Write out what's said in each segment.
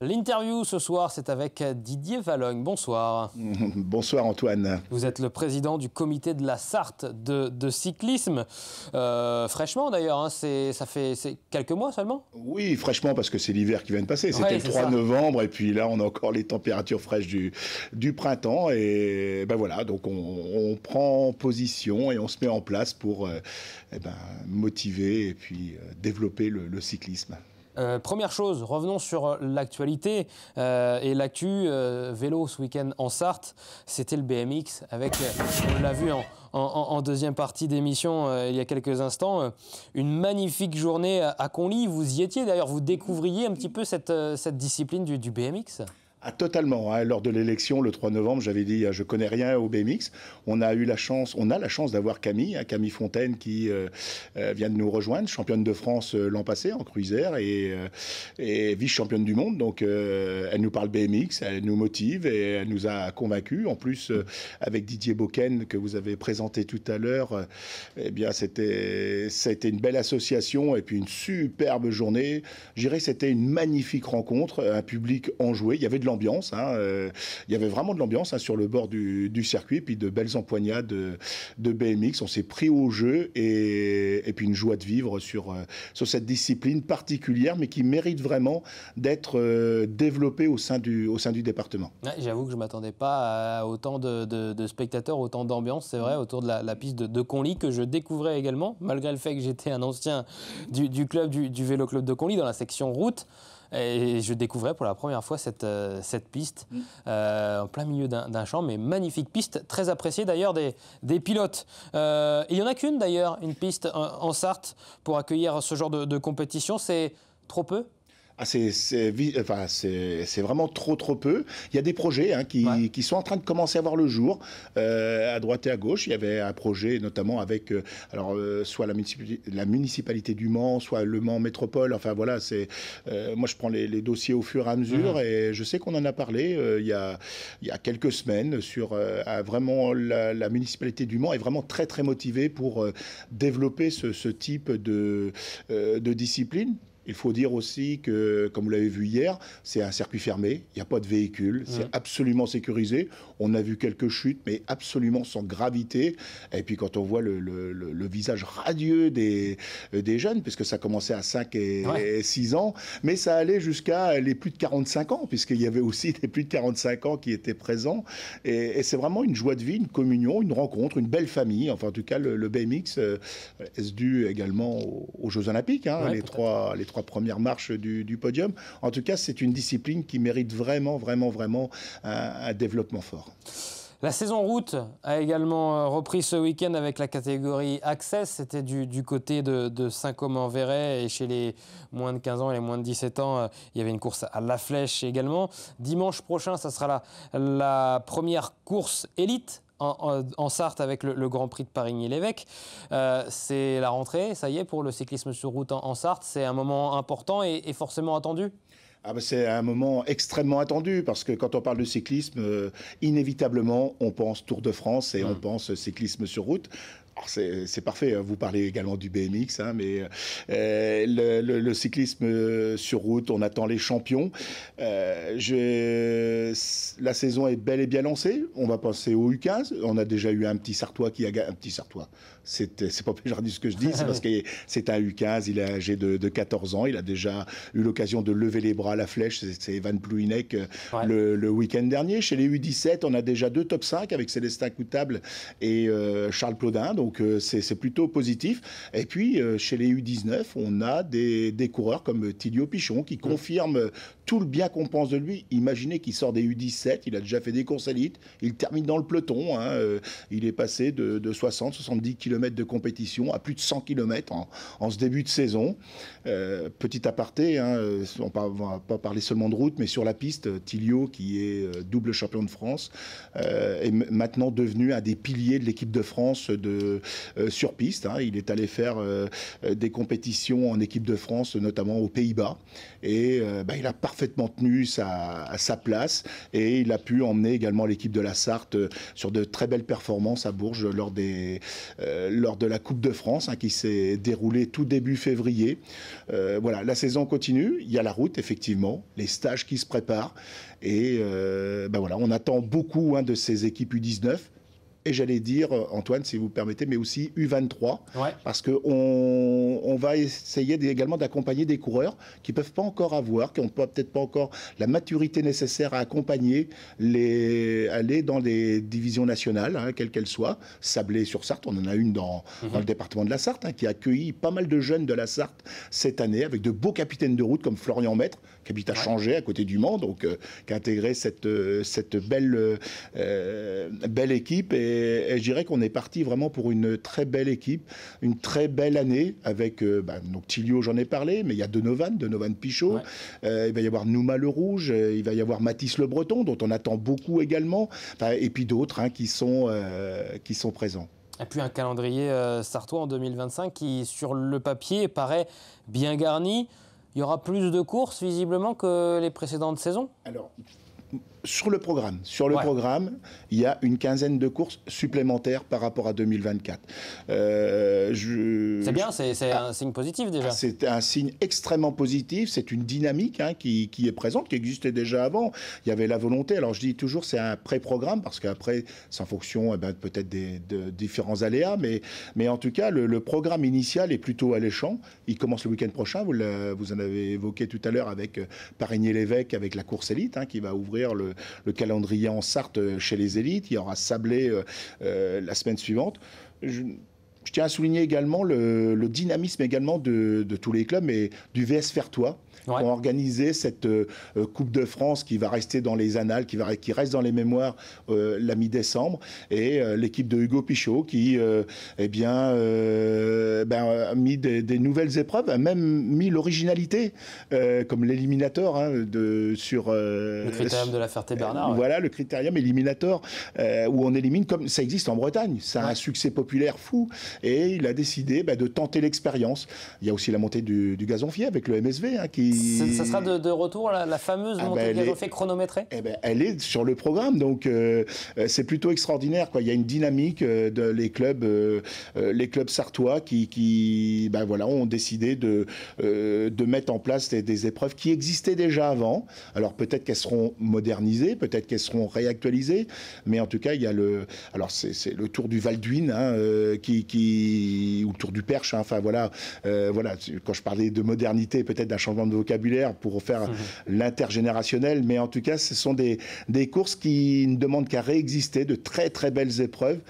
L'interview ce soir, c'est avec Didier Valogne. Bonsoir. Bonsoir Antoine. Vous êtes le président du comité de la Sarthe de cyclisme. Fraîchement d'ailleurs, hein, ça fait quelques mois seulement? Oui, fraîchement parce que c'est l'hiver qui vient de passer. C'était le 3 ça. novembre et puis là on a encore les températures fraîches du printemps. Et ben voilà, donc on prend position et on se met en place pour motiver et puis développer le cyclisme. Première chose, revenons sur l'actualité et l'actu vélo ce week-end en Sarthe. C'était le BMX avec, on l'a vu en deuxième partie d'émission il y a quelques instants, une magnifique journée à Conly. Vous y étiez d'ailleurs, vous découvriez un petit peu cette discipline du BMX. Ah, totalement. Hein. Lors de l'élection, le 3 novembre, j'avais dit je connais rien au BMX. On a la chance d'avoir Camille Camille Fontaine qui vient de nous rejoindre, championne de France l'an passé en cruiser et vice-championne du monde. Donc elle nous parle BMX, elle nous motive et elle nous a convaincus. En plus, avec Didier Boken que vous avez présenté tout à l'heure, ça a été une belle association et puis une superbe journée. Je dirais que c'était une magnifique rencontre, un public enjoué. Il y avait de l'ambiance, il y avait vraiment de l'ambiance sur le bord du circuit, puis de belles empoignades de BMX. On s'est pris au jeu et puis une joie de vivre sur cette discipline particulière, mais qui mérite vraiment d'être développée au sein du département. Ouais, j'avoue que je ne m'attendais pas à autant de spectateurs, autant d'ambiance, c'est vrai, autour de la piste de Conly, que je découvrais également, malgré le fait que j'étais un ancien du club du Vélo Club de Conly, dans la section route. Et je découvrais pour la première fois cette piste en plein milieu d'un champ, mais magnifique piste, très appréciée d'ailleurs des pilotes. Il n'y en a qu'une d'ailleurs, une piste en Sarthe pour accueillir ce genre de compétition. C'est trop peu ? Ah, c'est vraiment trop peu. Il y a des projets qui sont en train de commencer à voir le jour à droite et à gauche. Il y avait un projet notamment avec soit la municipalité du Mans, soit le Mans Métropole. Enfin voilà, moi je prends les dossiers au fur et à mesure et je sais qu'on en a parlé il y a quelques semaines sur vraiment la municipalité du Mans est vraiment très très motivée pour développer ce type de discipline. Il faut dire aussi que, comme vous l'avez vu hier, c'est un circuit fermé, il n'y a pas de véhicule, c'est absolument sécurisé. On a vu quelques chutes, mais absolument sans gravité. Et puis quand on voit le visage radieux des jeunes, puisque ça commençait à 5 et 6 ans, mais ça allait jusqu'à les plus de 45 ans, puisqu'il y avait aussi des plus de 45 ans qui étaient présents. Et c'est vraiment une joie de vie, une communion, une rencontre, une belle famille. Enfin, en tout cas, le BMX est dû également aux Jeux Olympiques, les trois premières marches du podium. En tout cas, c'est une discipline qui mérite vraiment un développement fort. La saison route a également repris ce week-end avec la catégorie Access. C'était du côté de Saint-Côme-en-Véret et chez les moins de 15 ans et les moins de 17 ans, il y avait une course à la flèche également. Dimanche prochain, ça sera la première course élite en Sarthe avec le Grand Prix de Parigny-l'Évêque. C'est la rentrée, ça y est, pour le cyclisme sur route en Sarthe. C'est un moment important et forcément attendu. C'est un moment extrêmement attendu parce que quand on parle de cyclisme, inévitablement, on pense Tour de France et on pense cyclisme sur route. C'est parfait, vous parlez également du BMX, mais le cyclisme sur route, on attend les champions. La saison est bel et bien lancée, on va passer au U15. On a déjà eu un petit Sartois qui a gagné. Un petit Sartois, c'est pas péjoratif ce que je dis, c'est parce que c'est un U15, il est âgé de 14 ans, il a déjà eu l'occasion de lever les bras à la flèche, c'est Evan Plouinec le week-end dernier. Chez les U17, on a déjà 2 top 5 avec Célestin Coutable et Charles Plodin. Donc c'est plutôt positif. Et puis chez les U19, on a des coureurs comme Tilio Pichon qui confirment tout le bien qu'on pense de lui. Imaginez qu'il sort des U17, il a déjà fait des courses élites, il termine dans le peloton. Il est passé de 60-70 km de compétition à plus de 100 km en ce début de saison. Petit aparté, on ne va pas parler seulement de route, mais sur la piste, Tilio, qui est double champion de France, est maintenant devenu un des piliers de l'équipe de France de sur piste. Hein. Il est allé faire des compétitions en équipe de France, notamment aux Pays-Bas. Et il a parfaitement tenu sa place. Et il a pu emmener également l'équipe de la Sarthe sur de très belles performances à Bourges lors de la Coupe de France, hein, qui s'est déroulée tout début février. Voilà, la saison continue. Il y a la route, effectivement, les stages qui se préparent. Et voilà, on attend beaucoup de ces équipes U19. Et j'allais dire, Antoine, si vous permettez, mais aussi U23, parce qu'on va essayer également d'accompagner des coureurs qui ne peuvent pas encore avoir, qui n'ont peut-être pas encore la maturité nécessaire à accompagner, aller dans les divisions nationales, hein, quelles qu'elles soient. Sablé-sur-Sarthe, on en a une dans le département de la Sarthe, hein, qui a accueilli pas mal de jeunes de la Sarthe cette année, avec de beaux capitaines de route comme Florian Maître, qui habite à Changé, à côté du Mans, donc qui a intégré cette belle équipe. Et je dirais qu'on est parti vraiment pour une très belle équipe, une très belle année avec donc Tilio, j'en ai parlé, mais il y a Donovan Pichot, il va y avoir Nouma Le Rouge, il va y avoir Mathis Le Breton, dont on attend beaucoup également, et puis d'autres qui sont présents. Et puis un calendrier sartois en 2025 qui, sur le papier, paraît bien garni. Il y aura plus de courses, visiblement, que les précédentes saisons ? Alors, sur le programme, il y a une quinzaine de courses supplémentaires par rapport à 2024. C'est bien, c'est un signe positif déjà. C'est un signe extrêmement positif, c'est une dynamique qui est présente, qui existait déjà avant. Il y avait la volonté, alors je dis toujours c'est un pré-programme, parce qu'après, c'est en fonction peut-être de différents aléas, mais en tout cas, le programme initial est plutôt alléchant. Il commence le week-end prochain, vous en avez évoqué tout à l'heure avec Parigny-l'Évêque, avec la course élite, qui va ouvrir le calendrier en Sarthe chez les élites. Il y aura Sablé la semaine suivante. Je tiens à souligner également le dynamisme également de tous les clubs et du VS Fertois, qui ont organisé cette Coupe de France qui va rester dans les annales, qui reste dans les mémoires la mi-décembre, et l'équipe de Hugo Pichot qui a mis des nouvelles épreuves, a même mis l'originalité, comme l'éliminator sur le critérium de la Ferté-Bernard. Voilà, le critérium éliminator où on élimine, comme ça existe en Bretagne. Ça a un succès populaire fou, et il a décidé de tenter l'expérience. Il y a aussi la montée du gazonfier avec le MSV Ça sera de retour, la fameuse montée de gazonfier chronométrée ? Elle est sur le programme, donc c'est plutôt extraordinaire. Il y a une dynamique les clubs sartois qui ont décidé de mettre en place des épreuves qui existaient déjà avant. Alors peut-être qu'elles seront modernisées, peut-être qu'elles seront réactualisées, mais en tout cas, il y a c'est le Tour du Val d'Huine, ou le Tour du Perche. Quand je parlais de modernité, peut-être d'un changement de vocabulaire pour faire l'intergénérationnel, mais en tout cas, ce sont des courses qui ne demandent qu'à réexister, de très très belles épreuves.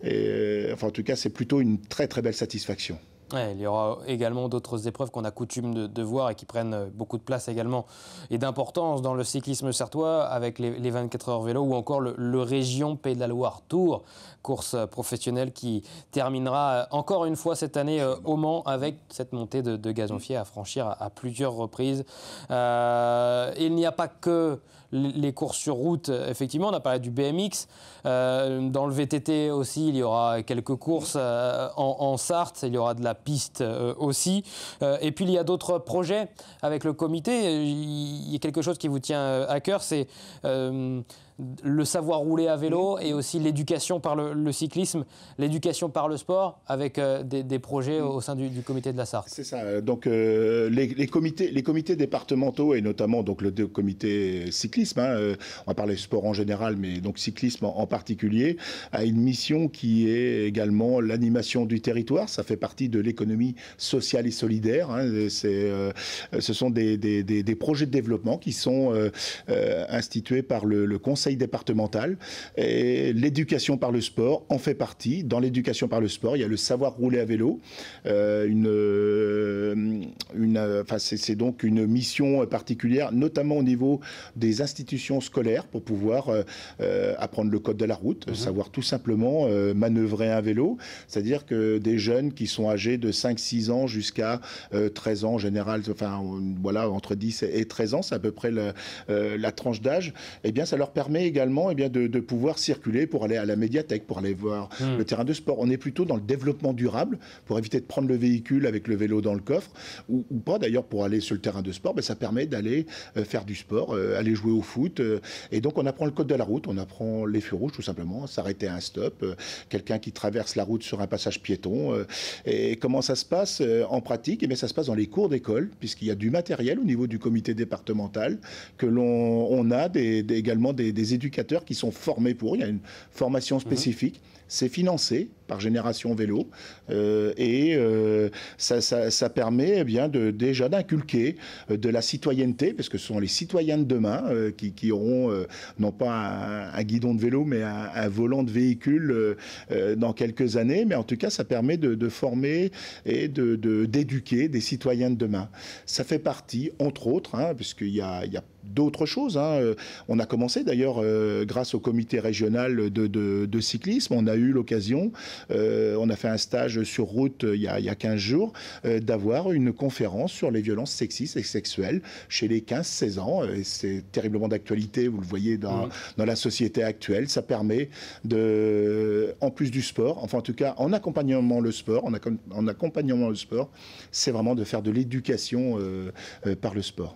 Et, en tout cas, c'est plutôt une très très belle satisfaction. Il y aura également d'autres épreuves qu'on a coutume de voir et qui prennent beaucoup de place également et d'importance dans le cyclisme sartois, avec les 24 heures vélo ou encore le Région Pays de la Loire Tour, course professionnelle qui terminera encore une fois cette année au Mans, avec cette montée de gazonfier à franchir à plusieurs reprises. Il n'y a pas que les courses sur route, effectivement, on a parlé du BMX. Dans le VTT aussi, il y aura quelques courses en Sarthe, il y aura de la piste aussi. Et puis il y a d'autres projets avec le comité. Il y a quelque chose qui vous tient à cœur, c'est le savoir rouler à vélo et aussi l'éducation par le cyclisme, l'éducation par le sport, avec des projets au sein du comité de la Sarthe. C'est ça. Donc les comités départementaux, et notamment donc le comité cyclisme, on va parler sport en général, mais donc cyclisme en particulier, a une mission qui est également l'animation du territoire. Ça fait partie de l'économie sociale et solidaire. Ce sont des projets de développement qui sont institués par le conseil départemental, et l'éducation par le sport en fait partie. Dans l'éducation par le sport, il y a le savoir rouler à vélo. C'est donc une mission particulière, notamment au niveau des institutions scolaires, pour pouvoir apprendre le code de la route, savoir tout simplement manœuvrer un vélo. C'est-à-dire que des jeunes qui sont âgés de 5-6 ans jusqu'à 13 ans en général, entre 10 et 13 ans, c'est à peu près la tranche d'âge, eh bien ça leur permet permet également de pouvoir circuler pour aller à la médiathèque, pour aller voir le terrain de sport. On est plutôt dans le développement durable pour éviter de prendre le véhicule avec le vélo dans le coffre ou pas d'ailleurs pour aller sur le terrain de sport. Ça permet d'aller faire du sport, aller jouer au foot. Et donc on apprend le code de la route, on apprend les feux rouges tout simplement, s'arrêter à un stop, quelqu'un qui traverse la route sur un passage piéton. Et comment ça se passe en pratique? Ça se passe dans les cours d'école, puisqu'il y a du matériel au niveau du comité départemental, que l'on a également des éducateurs qui sont formés pour. Il y a une formation spécifique. C'est financé par Génération Vélo ça permet déjà d'inculquer de la citoyenneté, parce que ce sont les citoyens de demain qui auront non pas un guidon de vélo, mais un volant de véhicule dans quelques années. Mais en tout cas, ça permet de former et d'éduquer des citoyens de demain. Ça fait partie, entre autres, puisqu'il y a d'autres choses. On a commencé d'ailleurs grâce au comité régional de cyclisme. On a eu l'occasion, on a fait un stage sur route il y a 15 jours, d'avoir une conférence sur les violences sexistes et sexuelles chez les 15-16 ans. Et c'est terriblement d'actualité, vous le voyez dans la société actuelle. Ça permet en plus du sport, enfin en tout cas en accompagnement le sport, c'est vraiment de faire de l'éducation par le sport.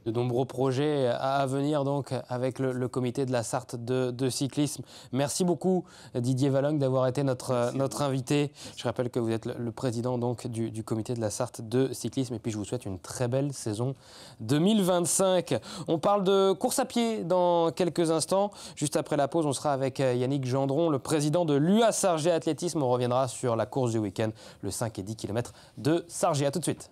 De nombreux projets à venir donc avec le comité de la Sarthe de cyclisme. Merci beaucoup Didier Valognes d'avoir été notre invité. Je rappelle que vous êtes le président donc du comité de la Sarthe de cyclisme et puis je vous souhaite une très belle saison 2025. On parle de course à pied dans quelques instants. Juste après la pause, on sera avec Yannick Gendron, le président de l'UA Sargé Athlétisme. On reviendra sur la course du week-end, le 5 et 10 km de Sargé. À tout de suite.